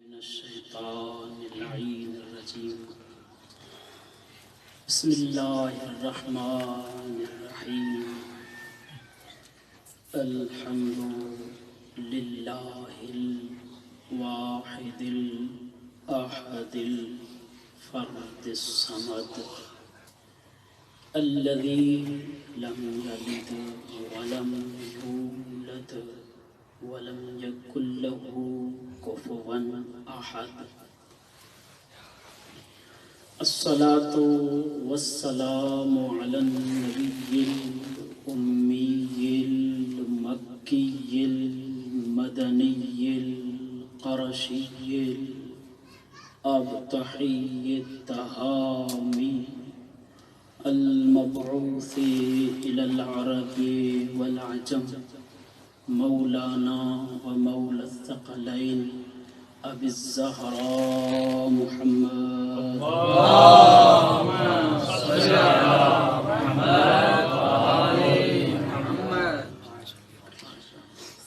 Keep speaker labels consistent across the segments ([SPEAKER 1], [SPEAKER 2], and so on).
[SPEAKER 1] मिनश्शैतानिर्रजीम। बिस्मिल्लाहिर्रहमानिर्रहीम। अल्हम्दुलिल्लाहिल वाहिदिल अहदिल फर्दिस समद अल्लज़ी लम यलिद वलम यूलद वलम यकुल लहू कुफुवन अहद। अस्सलातु वस्सलामु अलन नबिय्यिल उम्मिय्यिल मक्किय्यिल मदनिय्यिल क़रशिय्यिल अबतहिय्यित तहामी अल मबऊसी इलल अरबी वल अजम मौलाना व मौला अस-सकलैन अबी ज़हरा मुहम्मद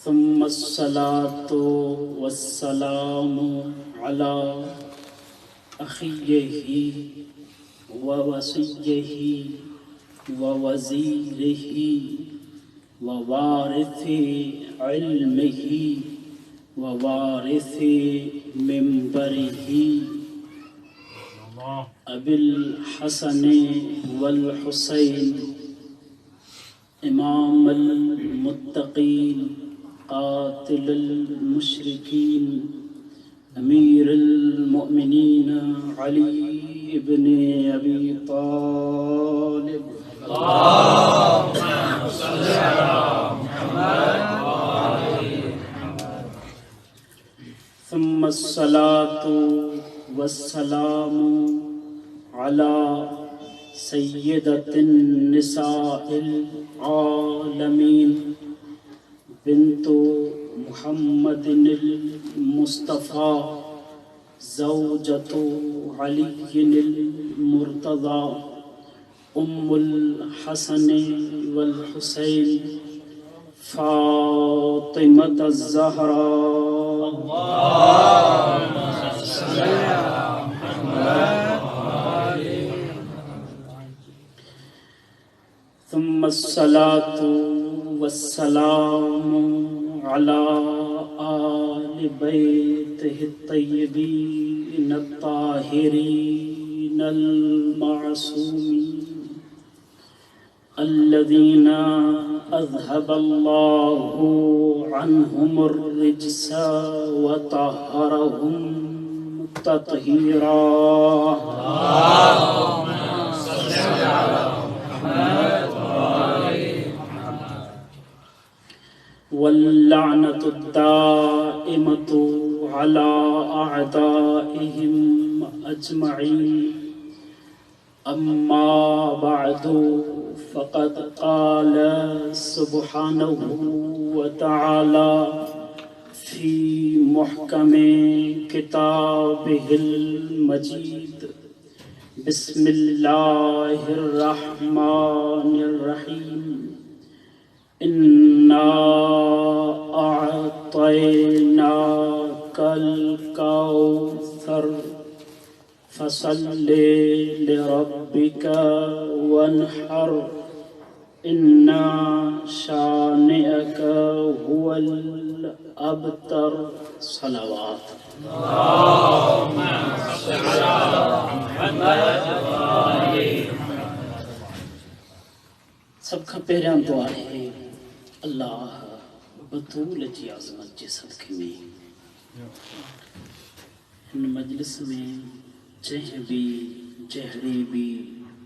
[SPEAKER 1] सुम्मा अस्सलातु वस्सलामु अला अख़िय्यिही व वसिय्यिही व वज़ीरिही व वारिथि इल्मिही व वारिथि मिंबरिही अबिल हसन वल हुसैन इमामुल मुत्तक़ीन क़ातिलुल मुशरिकीन अमीरुल मुमिनीन अली इब्न अबी तालिब सुम्मा अस्सलातु वस्सलामु अला सय्यदतिन निसाइल आलमीन बिन्तु मुहम्मदिनिल मुस्तफ़ा ज़ौजतु अलीय्यिनिल मुर्तज़ा उम्मुल हसन वल हुसैन फ़ातिमत ज़हरा सुम्मा अस्सलातु वस्सलामु अला आलि बैतिहि अत्तय्यिबीन अत्ताहिरीन अल-मासूमीन अल्लज़ीना अज़हबल्लाहु अन्हुमुर रिज्सा व तह्हरहुम तत्हीरा। वल्लअनतु दाइमतु अला अअदाइहिम अजमईन। अम्मा बअदु फ़क़द क़ाल सुब्हानहु व तआला फ़ी मुहकमे किताबिहिल मजीद। बिस्मिल्लाहिर रहमानिर रहीम। इन्ना अअतैनाकल कौसर फसल्लि लिरब्बिका वन्हर इन्ना शानिअका हुवल अबतर। सलावत। सबका पहिरियां दुआ है अल्लाह बतूल जी आज़मत जे सदक़े में हिन मजलिस में जंहिं भी जहिड़े भी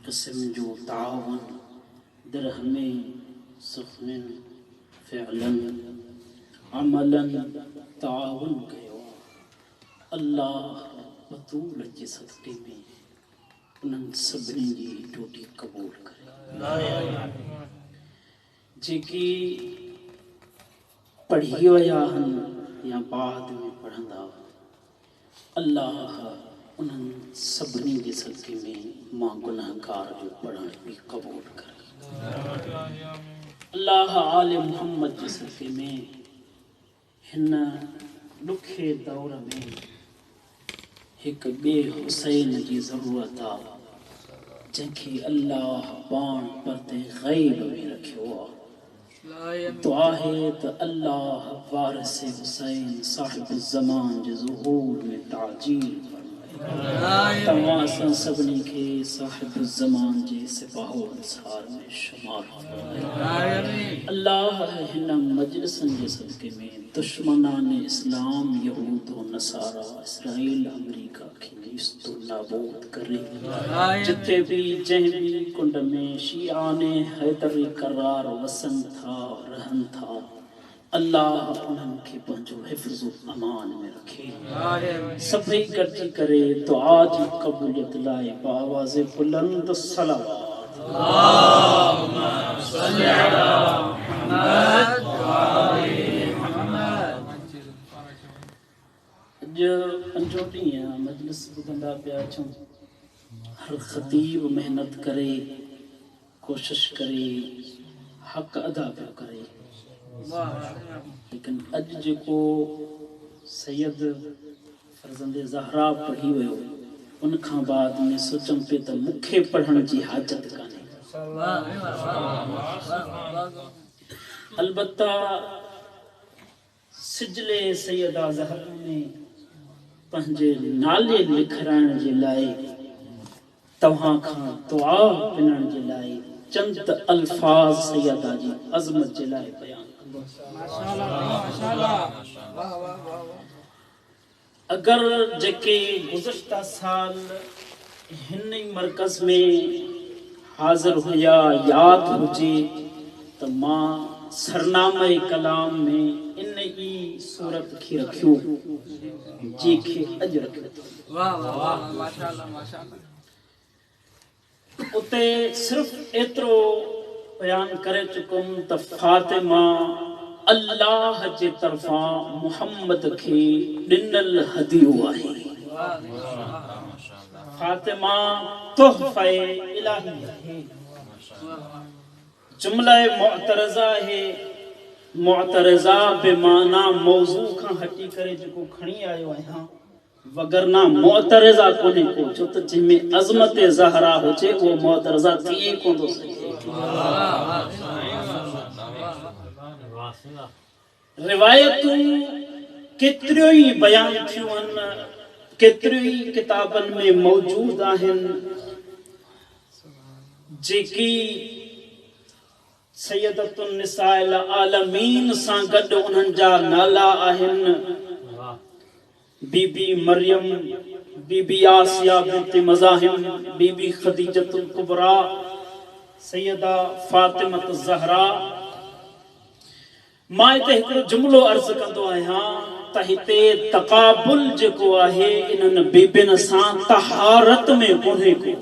[SPEAKER 1] क़िस्म जो तावन दिरहमें सुख़्नन फ़िअलन अमलन तावन कयो अल्लाह बतूल जे सदक़े में उन्हनि सभिनी जी ड्यूटी क़बूल करे। जेकी पढ़ी विया आहिनि या बाद में पढ़ंदा अल्लाह उन्हनि सभिनी जे सदक़े में मां गुनाहगार जो पढ़ण भी क़बूल करे। अल्लाह आले मोहम्मद जे सदक़े में हिन ॾुखे दौर में एक बे हुसैन जी ज़रूरत आहे जंहिंखे अल्लाह पाण परते ग़ैब में रखियो आहे। दुआ है त अल्लाह वारिस हुसैन साहिब ज़मान जे ज़ुहूर में ताजील फरमाए। तव्हां असां सभिनी खे साहिब ज़मान जे सिपाहो अंसार में शुमार फरमाए। अल्लाह हिन मजलिसन जे सदके में दुश्मनान इस्लाम यहूद व नसारा इसराइल अमेरिका खे निस्तो नाबूद करे। जिथे भी जंहिं भी कुंड में शियान हैदर करार वसन था रहन था, अल्लाह उन्हनि खे पंहिंजो हिफ़्ज़ अमान में रखे। सभई गॾिजी करे दुआ जी क़बूलियत लाइ बाआवाज़ बुलंद सलावत अल्लाहुम्मा सल्ली अला मुहम्मद व आलि मुहम्मद। अॼु पंजो ॾींहुं आहे, मजलिस ॿुधंदा पिया अचूं। हर ख़तीब मेहनत करे, कोशिश करे, हक़ अदा पियो करे, लेकिन अॼु जेको सैयद फर्ज़ंद ज़हरा पढ़ी वियो, उन खां बाद में सोचूं पिए त मूंखे पढ़ण जी हाजत कान्हे। अलबत्ता सिजले सैयदा ज़हरा में पंहिंजे नाले लिखाइण जे लाइ तव्हां खां दुआ पिनण जे लाइ चंद अल्फाज सैयदा जी अज़मत जे लाइ बयान कंदो। अगर जेके गुज़श्ता साल हिन मरकज़ में हाज़िर हुया याद हुजे त मां सरनामे कलाम में इन ई सूरत खे रखियो जेके अॼु रखियो। उते सिर्फ़ एतिरो बयान करे चुकुम त फातिमा अल्लाह जे तरफ़ां मुहम्मद खे ॾिनल हदियो आहे। फातिमा तोहफ़े इलाही आहे। जुमला मुअतरज़ा है। मुअतरज़ा बेमाना मौज़ू खां हटी करे जेको खणी आयो आहियां, वगरना मुअतरज़ा कोन्हे को, छो त जंहिंमें अज़मत ज़हरा हुजे उहो मुअतरज़ा थिए कोन थो सघे। रिवायतूं केतिरियूं ई बयान थियूं आहिनि, केतिरियूं ई किताबनि में मौजूद आहिनि जेकी सैयदतुन निसाइल आलमीन सां गॾु उन्हनि जा नाला आहिनि। बीबी मरियम, बीबी आसिया बिन्त मज़ाहिम, बीबी खदीजतुल कुबरा, सैयदा फातिमत ज़हरा। मां हिते हिकिड़ो जुमिलो अर्ज़ कंदो आहियां त हिते तक़ाबुल जेको आहे इन्हनि बीबियुनि सां तहारत में कोन्हे को।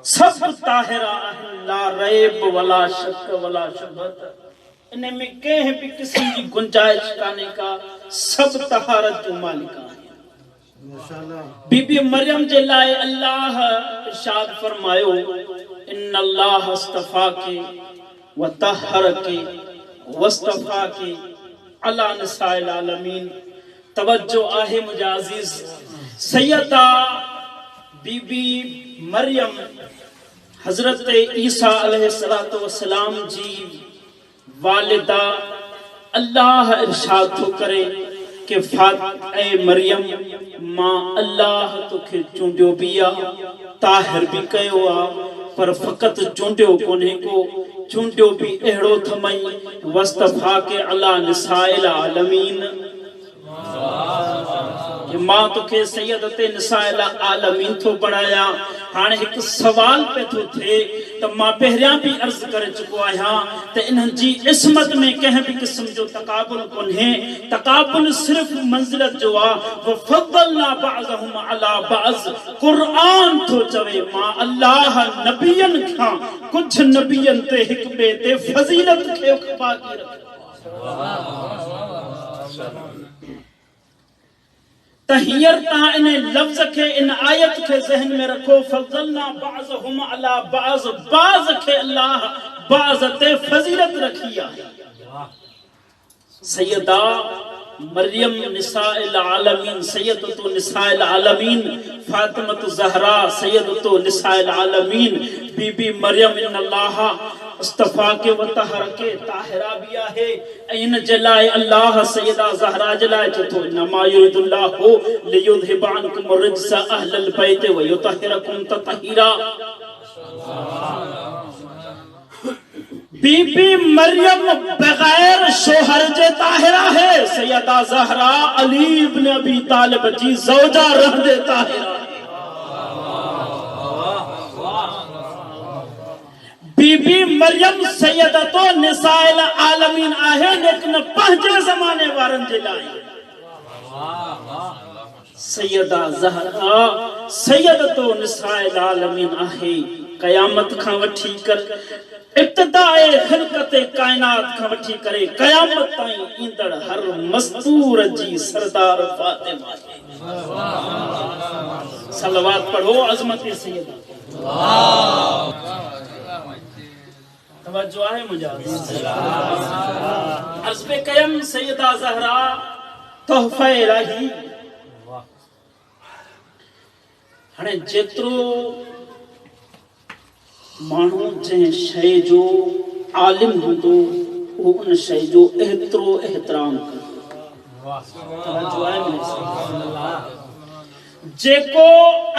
[SPEAKER 1] सब ताहिरा आहिनि, ला रैब वला शक वला शुबहत। इन में कंहिं भी किस्म जी गुंजाइश कान्हे का, सब तहारत जो मालिक आहिनि। बीबी मरियम जे लाइ अल्लाह इरशाद फरमायो, इन्नल्लाह अस्तफाके व तहरके वस्तफाके अला निसाइल आलमीन। तवज्जो आहे मुंहिंजा अज़ीज़, सैयदा बीबी मरियम हज़रत ईसा अलैहिस्सलातु वस्सलाम जी वालिदा। अल्लाह इरशाद थो करे कि ए मरियम, मां अल्लाह तोखे चूंडियो बि आहे, ताहिर बि कयो आहे, पर फ़क़त चूंडियो कोन्हे को, चूंडियो बि अहिड़ो थमई वस्तफा के अला निसाइल आलमीन, कि मां तोखे सैयदते निसाइल आलमीन थो बणाया। हाणे हिकु सवाल पे थो थिए त मां पहिरियां बि अर्ज़ करे चुको आहियां त इन्हनि जी इस्मत में कंहिं बि क़िस्म जो तक़ाबुल कोन्हे। तक़ाबुल सिर्फ़ मंज़िलत जो आहे। वफ़द्दलना बअज़हुम अला बअज़। क़ुर्आन थो चवे मां अल्लाह नबियनि खां कुझु नबियनि ते हिक ॿिए ते फज़ीलत खे बाक़ी रखियो। त हींअर तव्हां इन लफ़्ज़ खे, इन आयत खे ज़हन में रखो, फज़लना बअज़हुम अला बअज़। बाज़ खे अल्लाह बाज़ ते फज़ीलत रखी आहे। सैयदा मरियम निसाइल आलमीन सैयदतु निसाइल आलमीन, फातिमतु ज़हरा सैयदतु निसाइल आलमीन, बीबी मरियम इन्नल्लाह अस्तफा के व तहर के ताहिरा भी आहे। इन जलाए अल्लाह सैयदा ज़हरा जलाए चतो नमा युरिदुल्लाहु लियुज़हिब अन्कुम रिज्स अहलल बैत व युतहिरकुम ततहीरा। बीबी मरियम बगैर शोहर जे ताहिरा है। सैयदा ज़हरा अली इब्न अबी तालिब जी ज़ौजा रह दे ताहिरा। बीबी मरियम सैयदतो निसाइल आलमीन आहे, लेकिन पंहिंजे ज़माने वारनि जे लाइ सैयदा ज़हरा सैयदतो निसाइल आलमीन आहे। क़यामत खां वठी कर इब्तिदाए ख़िलक़त कायनात खां वठी करे क़यामत ताईं ईंदड़ हर मस्तूर जी सरदार फातिमा आहे। सलवात पढ़ो अज़मत सैयदा। तवज्जो आहे मुझे। अर्ज़ पे कयम सैयदा ज़हरा तोहफ़ा इलाही। हाणे जेतिरो माण्हू जंहिं शइ जो आलिम हूंदो वो उन शइ जो एतिरो एहतराम जेको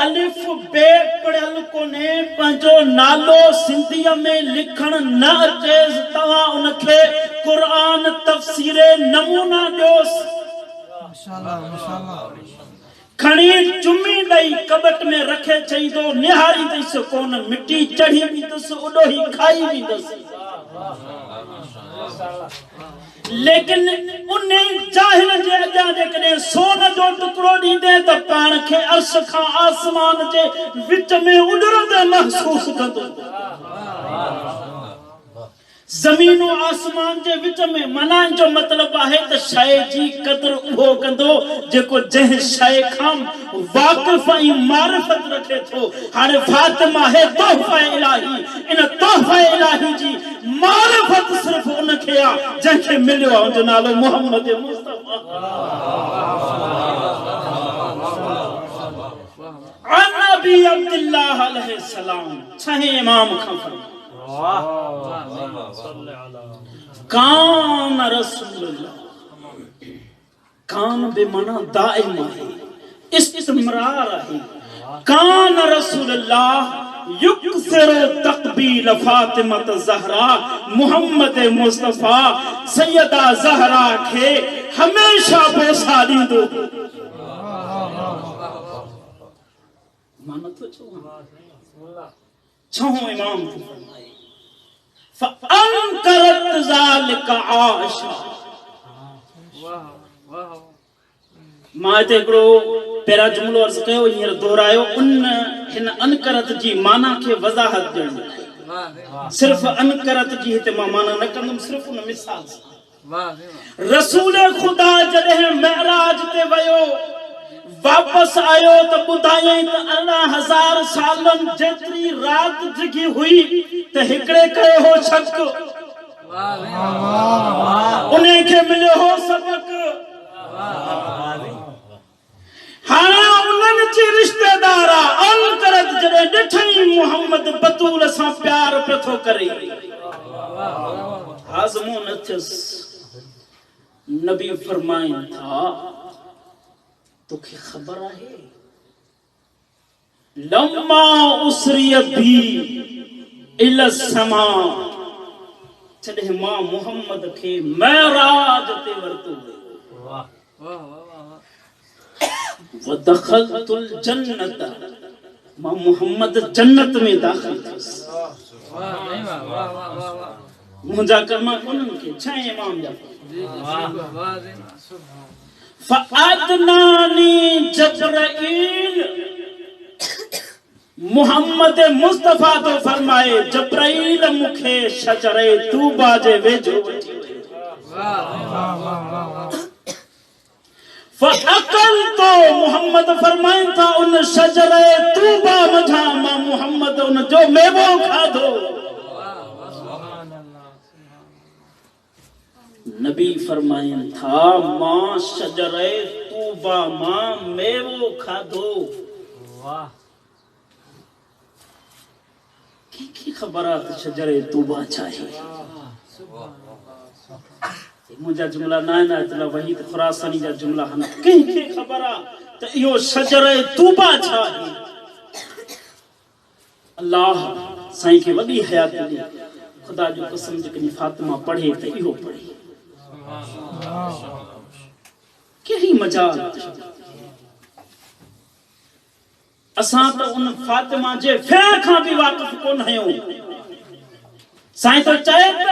[SPEAKER 1] अलिफ बे पढ़ियल कोने पंहिंजो नालो सिंधीअ में लिखण न अचेसि तव्हां उनखे क़ुरान तफ़सीर नमूना ॾियोसि। खणी चुमी ॾई कबट में रखे चईंदो निहारी अथसि कोन, मिट्टी चढ़ी वेंदसि उॾो ही खाई वेंदसि। लेकिन उन जाहिल जे अॻियां जेकॾहिं सोन जो टुकड़ो ॾींदे त पाण खे अर्श खां आसमान जे विच में उॾरंदे महसूस कंदो। ज़मीन और आसमान जे विच में मना जो मतलब आहे त शइ जी क़दर उहो कंदो जेको जंहिं शइ खां वाक़िफ़ ऐं मारिफत रखे थो। हाणे फातिमा है तोहफ़ा इलाही। इन तोहफ़ा इलाही जी मारिफत सिर्फ़ उनखे आहे जंहिंखे मिलियो आहे, उनजो नालो मोहम्मद मुस्तफ़ा। नबी अब्दुल्लाह अलैहिस्सलाम छहे इमाम खां कान रसूलुल्लाह। कान बेमाना दाइम आहे, इस्तिमरार आहे। कान रसूलुल्लाह युक्सिरु तक़बील फातिमा ज़हरा, मोहम्मद मुस्तफ़ा सैयदा ज़हरा खे हमेशा बोसा ॾींदो। माना तो छहों इमाम फ़अनकरत ज़ालिका आशा। मां हिते हिकिड़ो पहिरां जुमिलो अर्ज़ कयो, हींअर दोहरायो। उन हिन अनकरत जी माना खे वज़ाहत ॾियणी। सिर्फ़ अनकरत जी हिते मां माना न कंदुमि, सिर्फ़ उन मिसाल सां। रसूल ख़ुदा जॾहिं मेराज ते वियो वापस आयो तो बुधाई तो 11,000 सालन जेतरी रात जगी हुई तो हिकड़े कयो हो शक, उन्हें के मिले हो सबक। हाँ उन्हनि जी रिश्तेदारा अनकरत जॾहिं ॾिठई मोहम्मद बतूल सां प्यार पे थो करे, हाज़मो न थियसि। नबी फरमाइन था तो की खबर आहे लम्मा उसरिय भी इल समा, जॾहिं मां मोहम्मद खे मेराज ते वरतो वदखलतुल जन्नत, मां मोहम्मद जन्नत में दाखिल थियुसि। मुंहिंजा कर्म उन्हनि खे छह इमाम जा फ़अदनानी जब्राइल, मोहम्मद मुस्तफ़ा तो फरमाए जब्राइल मुखे शजरे तूबा जे वेझो वठी फ़अकल तो मोहम्मद फरमाइन था उन शजरे तूबा मझा मां मोहम्मद उन जो मेवो खाधो। नबी फरमाइन था मां शजरे तूबा मां मेवो खाधो। वाह की खबरात शजरे तूबा चाहिए। मुझा जुमला ना इतला वहीद खुरासानी जा जुमला हन के खबरा त इहो शजरे तूबा चाहिए। अल्लाह साईं के वॾी हयात दी खुदा जो कसम जेकॾहिं फातिमा पढ़े त इहो पढ़े कहिड़ी मजाल। असां त उन फातिमा जे फेर खां बि वाक़िफ़ कोन आहियूं। साईं तो चए त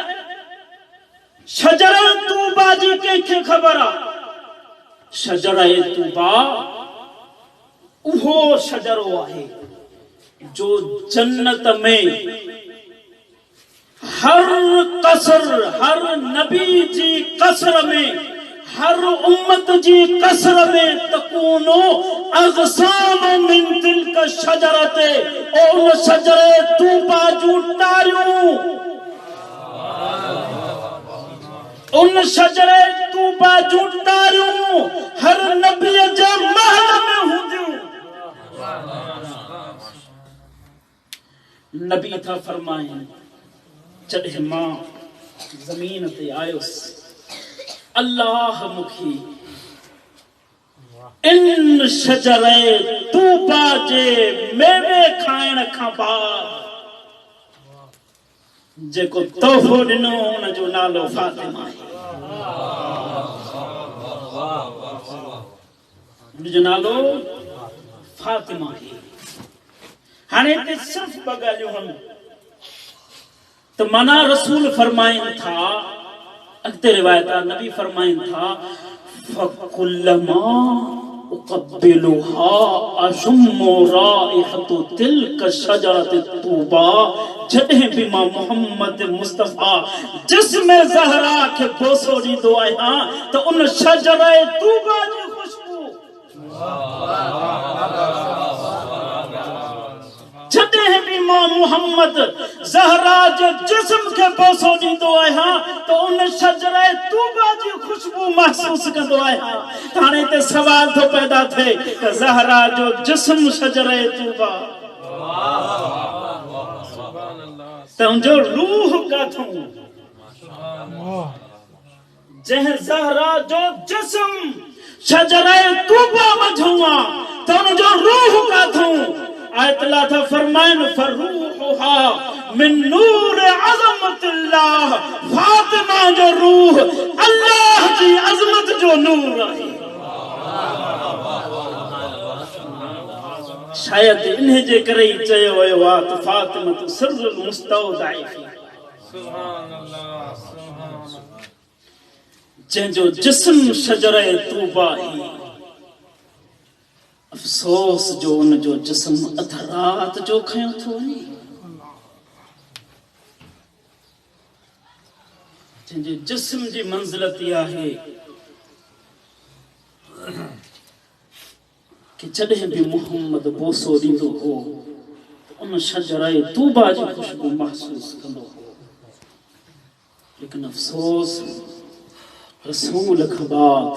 [SPEAKER 1] शजर तूबा जी कंहिंखे ख़बर आहे। शजर तूबा उहो शजरो आहे जो जन्नत में हर कसर हर नबी जी कसर में हर उम्मत जी कसर में तकूनो अग़साम मिन तिल्क शजरते उन शजरे तूबा जूं टारियूं उन शजरे तूबा जूं टारियूं हर नबी जे महल में हूंदियूं। नबी था फरमाइन जॾहिं मां ज़मीन ते आयुसि अल्लाह मुखी इन शजरे तूबा जे मेवे खाइण खां बाद जेको तोहफो ॾिनो उन जो नालो फातिमा आहे। उन जो नालो फातिमा आहे। हाणे ते सिर्फ ॿ ॻाल्हियूं आहिनि त माना रसूल फरमाइन था अॻिते रिवायत आहे नबी फरमाइन था फकुल्लमा उक़ब्बिलुहा अशुम्मु राइहतु तिल्क शजरत तूबा। जॾहिं बि मां मोहम्मद मुस्तफ़ा जिस्म ज़हरा खे बोसो ॾींदो आहियां त उन शजरे तूबा जी खुशबू जॾहिं बि मां मोहम्मद ज़हरा जे जिस्म खे बोसो ॾींदो आहियां त उन शजरे तूबा जी खुशबू महसूस कंदो आहियां। हाणे ते सवाल थो पैदा थिए त ज़हरा जो जिस्म शजरे तूबा तुंहिंजो रूह काथूं जंहिं ज़हरा जो जिस्म शजरे तूबा मझूं आहे त उनजो रूह काथूं। आयतला था फरमाइन फरूहा मिन नूर अज़मतिल्लाह। फातिमा जो रूह अल्लाह जी अज़मत जो नूर आहे। शायद इन्हे जे करे ही चयो वियो आहे त फातिमा तो सिर्रुल मुस्तौदाइफ़। सुभान अल्लाह सुभान अल्लाह। जंहिंजो जिस्म शजरे तूबा आहे अफ़सोस जो उन जो जिस्म अध रात जो खयो थो वञे। जंहिंजे जिस्म जी मंज़िलत आहे कि जॾहिं बि मोहम्मद बोसो ॾींदो हो उन शजरे तूबा जी खुशबू महसूस कंदो हो। लेकिन अफ़सोस रसूल खां बाद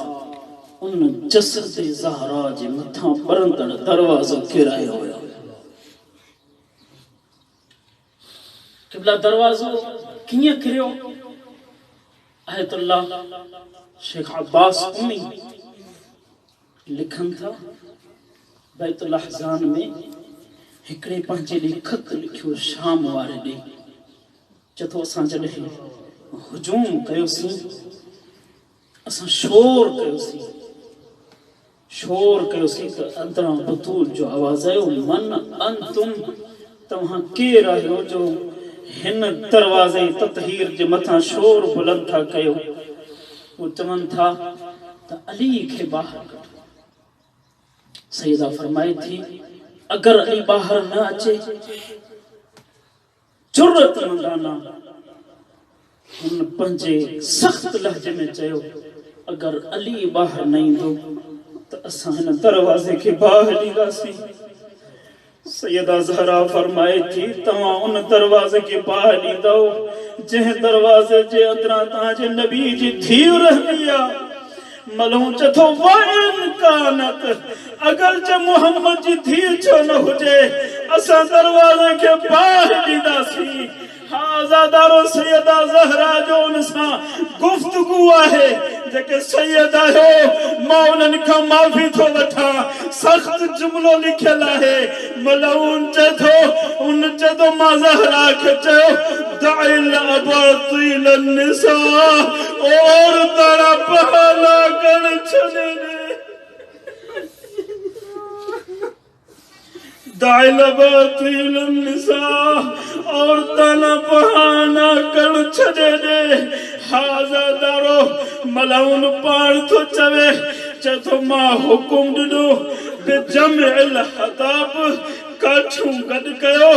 [SPEAKER 1] उन जसद ज़हरा जे मथां परंदड़ दरवाज़ो किरायो हुयो। क़िबला दरवाज़ो कीअं किरियो? आयतुल्लाह शेख अब्बास उम्मी लिखनि था बैतुल अहज़ान में हिकिड़े पंहिंजे ॾे ख़त लिखियो शाम वारे ॾे चथो असां जॾहिं हुजूम कयोसीं असां शोर कयोसीं त अंदरां बतूल जो आवाज़ आयो मन अंतुम तव्हां केरु आहियो जो हिन दरवाज़े ततहीर जे मथां शोर बुलंद था कयो। वो चवनि था त अली खे ॿाहिरि कढो। सैयदा फरमाए थी अगर अली ॿाहिरि न अचे जुर्रत मंदाना हुन पंहिंजे सख़्त लहजे में चयो अगर अली ॿाहिरि न ईंदो त असां हिन दरवाज़े खे ॿाहिरि ॾींदासीं। सैयदा ज़हरा फरमाए थी तव्हां उन दरवाज़े खे ॿाहिरि ॾींदव जंहिं दरवाज़े जे अंदरां तव्हांजे नबी जी धीउ रहंदी आहे मलूं चथो वाइन कानत अगर जे मोहम्मद जी धीउ छो न हुजे असां दरवाज़े खे ॿाहि ॾींदासीं। आज़ादारो सैयदा ज़हरा जो उन सां गुफ्तगू आहे जेके सैयद आहियो मां उन्हनि खां माफ़ी थो वठां सख़्त जुमिलो लिखियल आहे। मलऊन चए थो उन चए थो मां ज़हरा खे चयो दाइल अबातिल निसा और तारा बहाना कर छॾे दाइल अबातिल निसा और तारा बहाना कर छॾे दे। हाज़ादारो मलऊन पाण थो चवे चए थो मां हुकुम ॾिनो बेजमिल हताब काठियूं गॾु कयो।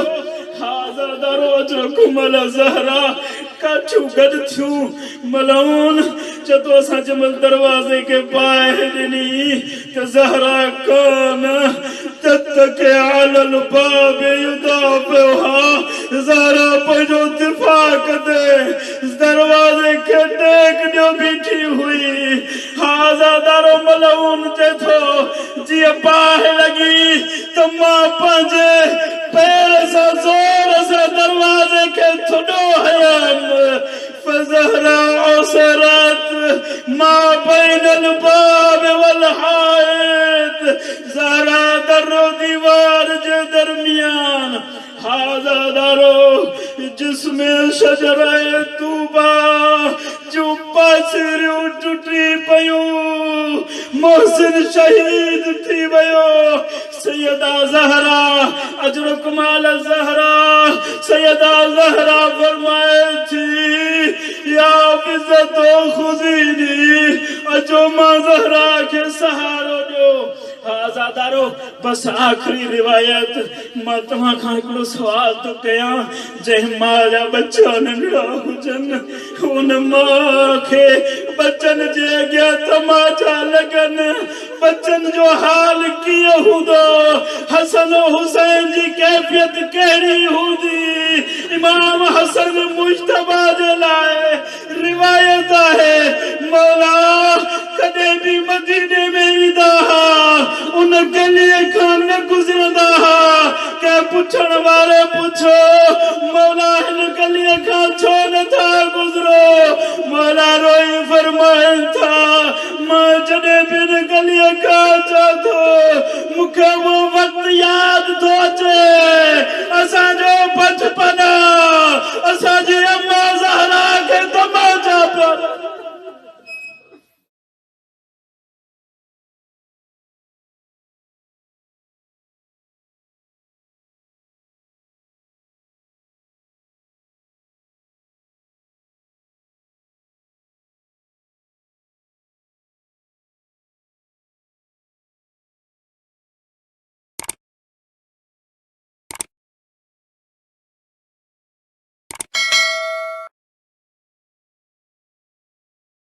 [SPEAKER 1] हाज़ादारो अजरकुमल ज़हरा काठियूं गॾु थियूं। मलऊन चए थो असां जंहिंमहिल दरवाज़े खे ॿाहि ॾिनी त ज़हरा कान तत्के आलल बाब युदाफ़िहा ज़हरा पंहिंजो दिफ़ा कंदे दरवाज़े खे टेक ॾियो बीठी हुई। हाज़ादारो मलऊन चए थो जीअं ॿाहि लॻी त मां पंहिंजे पैर सां ज़ोर सां दरवाज़े खे थुॾो हयमि फ़ज़हरा औसरत मां बैनल बाब वल हाइत ज़हरा दरो दीवार जे दरमियान। हाज़ादारो जिसमें शजरे तूबा जो पासिरियूं टुटी पयूं मोहसिन शहीद थी वियो। सैयदा ज़हरा अजरकुमाल ज़हरा सैयदा ज़हरा फरमाए थी या इज़्ज़तो खुदीनी अचो मां ज़हरा खे सहारो ॾियो। आज़ादारो बस आखिरी रिवायत मां तव्हां खां हिकिड़ो सवाल थो कयां जंहिं मां जा बच्चा नंढड़ा हुजनि उन मां खे बच्चनि जे अॻियां तमाचा लॻनि बच्चनि जो हाल कीअं हूंदो हसन हुसैन जी कैफ़ियत कहिड़ी हूंदी। इमाम हसन मुश्तबा जे लाइ रिवायत आहे मौला कॾहिं बि मदीने में ईंदा हुआ उन गलीअ खां न गुज़रंदा हुआ कंहिं पुछण वारे पुछो मौला हिन गलीअ खां छो नथा गुज़रो मौला